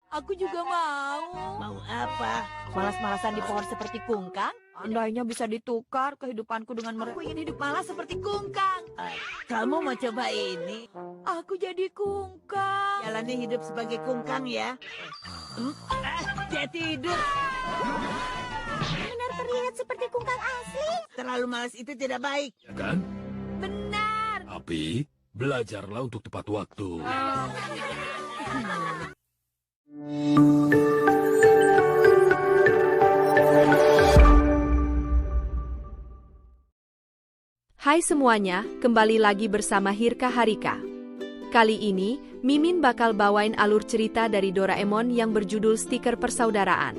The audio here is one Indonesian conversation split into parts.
Aku juga mau. Mau apa? Malas-malasan di pohon seperti kungkang? Andainya bisa ditukar kehidupanku dengan Aku ingin hidup malas seperti kungkang. Kamu mau coba ini? Aku jadi kungkang. Jalani hidup sebagai kungkang ya. Dia tidur. Benar terlihat seperti kungkang asli. Terlalu malas itu tidak baik. Ya kan? Benar. Tapi, belajarlah untuk tepat waktu. Hai semuanya, kembali lagi bersama Hirka Harika. Kali ini, Mimin bakal bawain alur cerita dari Doraemon yang berjudul Stiker Persaudaraan.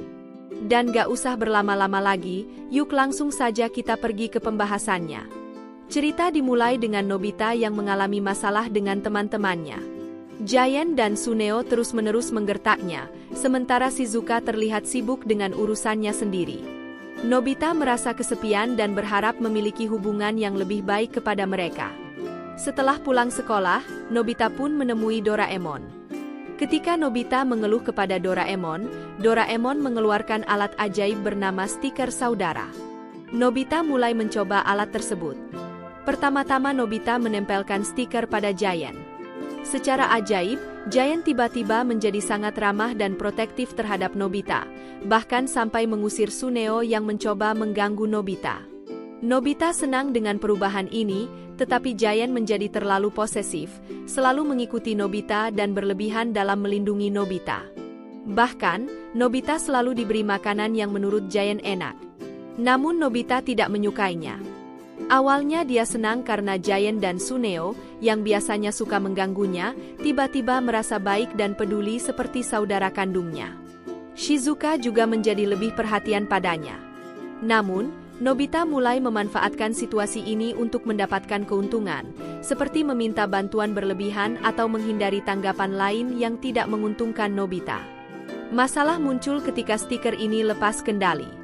Dan gak usah berlama-lama lagi, yuk langsung saja kita pergi ke pembahasannya. Cerita dimulai dengan Nobita yang mengalami masalah dengan teman-temannya. Giant dan Suneo terus-menerus menggertaknya, sementara Shizuka terlihat sibuk dengan urusannya sendiri. Nobita merasa kesepian dan berharap memiliki hubungan yang lebih baik kepada mereka. Setelah pulang sekolah, Nobita pun menemui Doraemon. Ketika Nobita mengeluh kepada Doraemon, Doraemon mengeluarkan alat ajaib bernama stiker saudara. Nobita mulai mencoba alat tersebut. Pertama-tama Nobita menempelkan stiker pada Giant. Secara ajaib, Giant tiba-tiba menjadi sangat ramah dan protektif terhadap Nobita, bahkan sampai mengusir Suneo yang mencoba mengganggu Nobita. Nobita senang dengan perubahan ini, tetapi Giant menjadi terlalu posesif, selalu mengikuti Nobita dan berlebihan dalam melindungi Nobita. Bahkan, Nobita selalu diberi makanan yang menurut Giant enak. Namun Nobita tidak menyukainya. Awalnya dia senang karena Giant dan Suneo, yang biasanya suka mengganggunya, tiba-tiba merasa baik dan peduli seperti saudara kandungnya. Shizuka juga menjadi lebih perhatian padanya. Namun, Nobita mulai memanfaatkan situasi ini untuk mendapatkan keuntungan, seperti meminta bantuan berlebihan atau menghindari tanggapan lain yang tidak menguntungkan Nobita. Masalah muncul ketika stiker ini lepas kendali.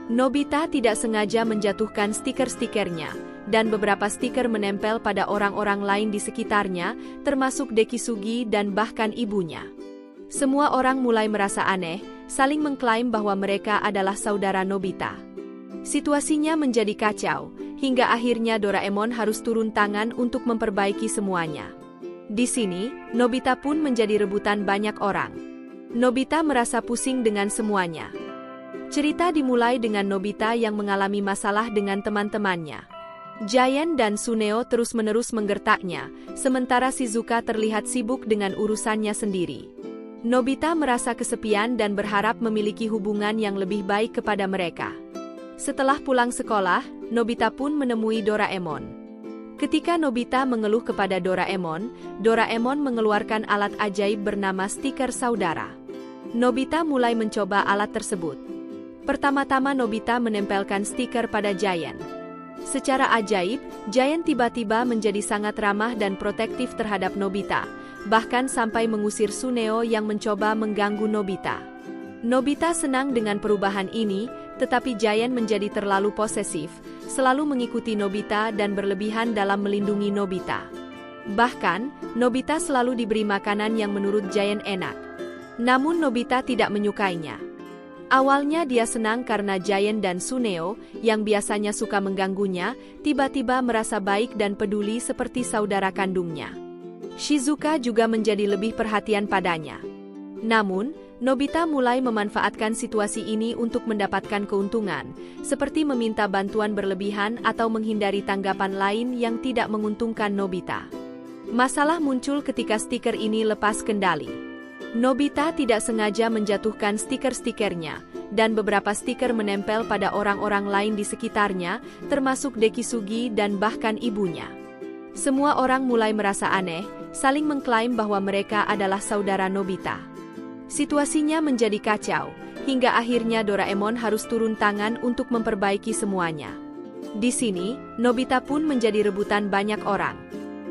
Nobita tidak sengaja menjatuhkan stiker-stikernya, dan beberapa stiker menempel pada orang-orang lain di sekitarnya, termasuk Dekisugi dan bahkan ibunya. Semua orang mulai merasa aneh, saling mengklaim bahwa mereka adalah saudara Nobita. Situasinya menjadi kacau, hingga akhirnya Doraemon harus turun tangan untuk memperbaiki semuanya. Di sini, Nobita pun menjadi rebutan banyak orang. Nobita merasa pusing dengan semuanya. Cerita dimulai dengan Nobita yang mengalami masalah dengan teman-temannya. Giant dan Suneo terus-menerus menggertaknya, sementara Shizuka terlihat sibuk dengan urusannya sendiri. Nobita merasa kesepian dan berharap memiliki hubungan yang lebih baik kepada mereka. Setelah pulang sekolah, Nobita pun menemui Doraemon. Ketika Nobita mengeluh kepada Doraemon, Doraemon mengeluarkan alat ajaib bernama stiker saudara. Nobita mulai mencoba alat tersebut. Pertama-tama Nobita menempelkan stiker pada Giant. Secara ajaib, Giant tiba-tiba menjadi sangat ramah dan protektif terhadap Nobita, bahkan sampai mengusir Suneo yang mencoba mengganggu Nobita. Nobita senang dengan perubahan ini, tetapi Giant menjadi terlalu posesif, selalu mengikuti Nobita dan berlebihan dalam melindungi Nobita. Bahkan, Nobita selalu diberi makanan yang menurut Giant enak. Namun Nobita tidak menyukainya. Awalnya dia senang karena Giant dan Suneo, yang biasanya suka mengganggunya, tiba-tiba merasa baik dan peduli seperti saudara kandungnya. Shizuka juga menjadi lebih perhatian padanya. Namun, Nobita mulai memanfaatkan situasi ini untuk mendapatkan keuntungan, seperti meminta bantuan berlebihan atau menghindari tanggapan lain yang tidak menguntungkan Nobita. Masalah muncul ketika stiker ini lepas kendali. Nobita tidak sengaja menjatuhkan stiker-stikernya, dan beberapa stiker menempel pada orang-orang lain di sekitarnya, termasuk Dekisugi dan bahkan ibunya. Semua orang mulai merasa aneh, saling mengklaim bahwa mereka adalah saudara Nobita. Situasinya menjadi kacau, hingga akhirnya Doraemon harus turun tangan untuk memperbaiki semuanya. Di sini, Nobita pun menjadi rebutan banyak orang.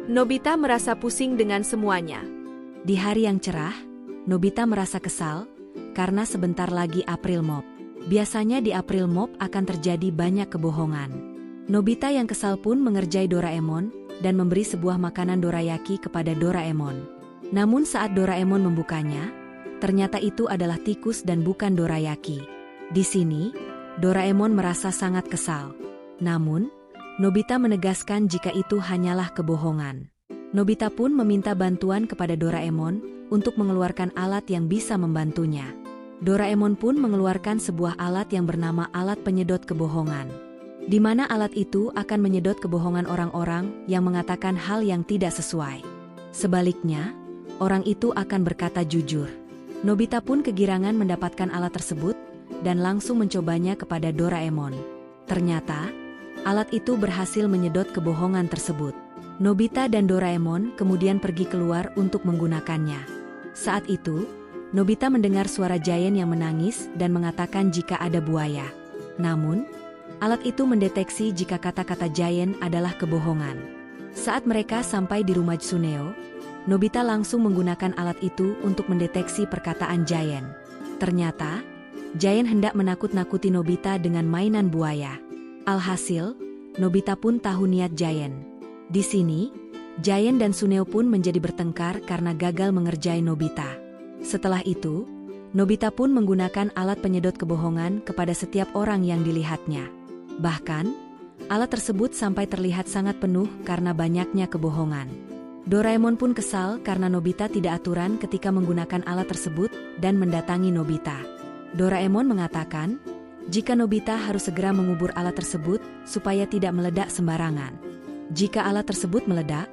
Nobita merasa pusing dengan semuanya. Di hari yang cerah, Nobita merasa kesal, karena sebentar lagi April Mop. Biasanya di April Mop akan terjadi banyak kebohongan. Nobita yang kesal pun mengerjai Doraemon, dan memberi sebuah makanan dorayaki kepada Doraemon. Namun saat Doraemon membukanya, Ternyata itu adalah tikus dan bukan dorayaki. Di sini, Doraemon merasa sangat kesal. Namun, Nobita menegaskan jika itu hanyalah kebohongan. Nobita pun meminta bantuan kepada Doraemon untuk mengeluarkan alat yang bisa membantunya. Doraemon pun mengeluarkan sebuah alat yang bernama alat penyedot kebohongan, di mana alat itu akan menyedot kebohongan orang-orang yang mengatakan hal yang tidak sesuai. Sebaliknya, orang itu akan berkata jujur. Nobita pun kegirangan mendapatkan alat tersebut dan langsung mencobanya kepada Doraemon. Ternyata, alat itu berhasil menyedot kebohongan tersebut. Nobita dan Doraemon kemudian pergi keluar untuk menggunakannya. Saat itu, Nobita mendengar suara Giant yang menangis dan mengatakan jika ada buaya. Namun, alat itu mendeteksi jika kata-kata Giant adalah kebohongan. Saat mereka sampai di rumah Tsuneo, Nobita langsung menggunakan alat itu untuk mendeteksi perkataan Giant. Ternyata, Giant hendak menakut-nakuti Nobita dengan mainan buaya. Alhasil, Nobita pun tahu niat Giant. Di sini, Giant dan Tsuneo pun menjadi bertengkar karena gagal mengerjai Nobita. Setelah itu, Nobita pun menggunakan alat penyedot kebohongan kepada setiap orang yang dilihatnya. Bahkan, alat tersebut sampai terlihat sangat penuh karena banyaknya kebohongan. Doraemon pun kesal karena Nobita tidak aturan ketika menggunakan alat tersebut dan mendatangi Nobita. Doraemon mengatakan, jika Nobita harus segera mengubur alat tersebut supaya tidak meledak sembarangan. Jika alat tersebut meledak,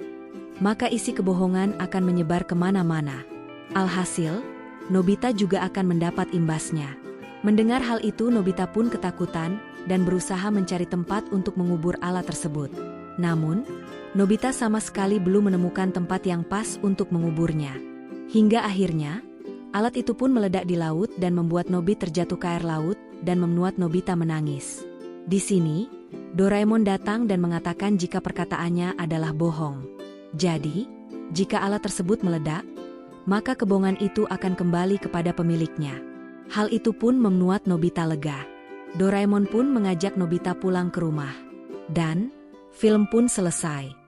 maka isi kebohongan akan menyebar kemana-mana. Alhasil, Nobita juga akan mendapat imbasnya. Mendengar hal itu, Nobita pun ketakutan dan berusaha mencari tempat untuk mengubur alat tersebut. Namun, Nobita sama sekali belum menemukan tempat yang pas untuk menguburnya. Hingga akhirnya, alat itu pun meledak di laut dan membuat Nobi terjatuh ke air laut dan membuat Nobita menangis. Di sini, Doraemon datang dan mengatakan jika perkataannya adalah bohong. Jadi, jika alat tersebut meledak, maka kebohongan itu akan kembali kepada pemiliknya. Hal itu pun membuat Nobita lega. Doraemon pun mengajak Nobita pulang ke rumah. Dan, film pun selesai.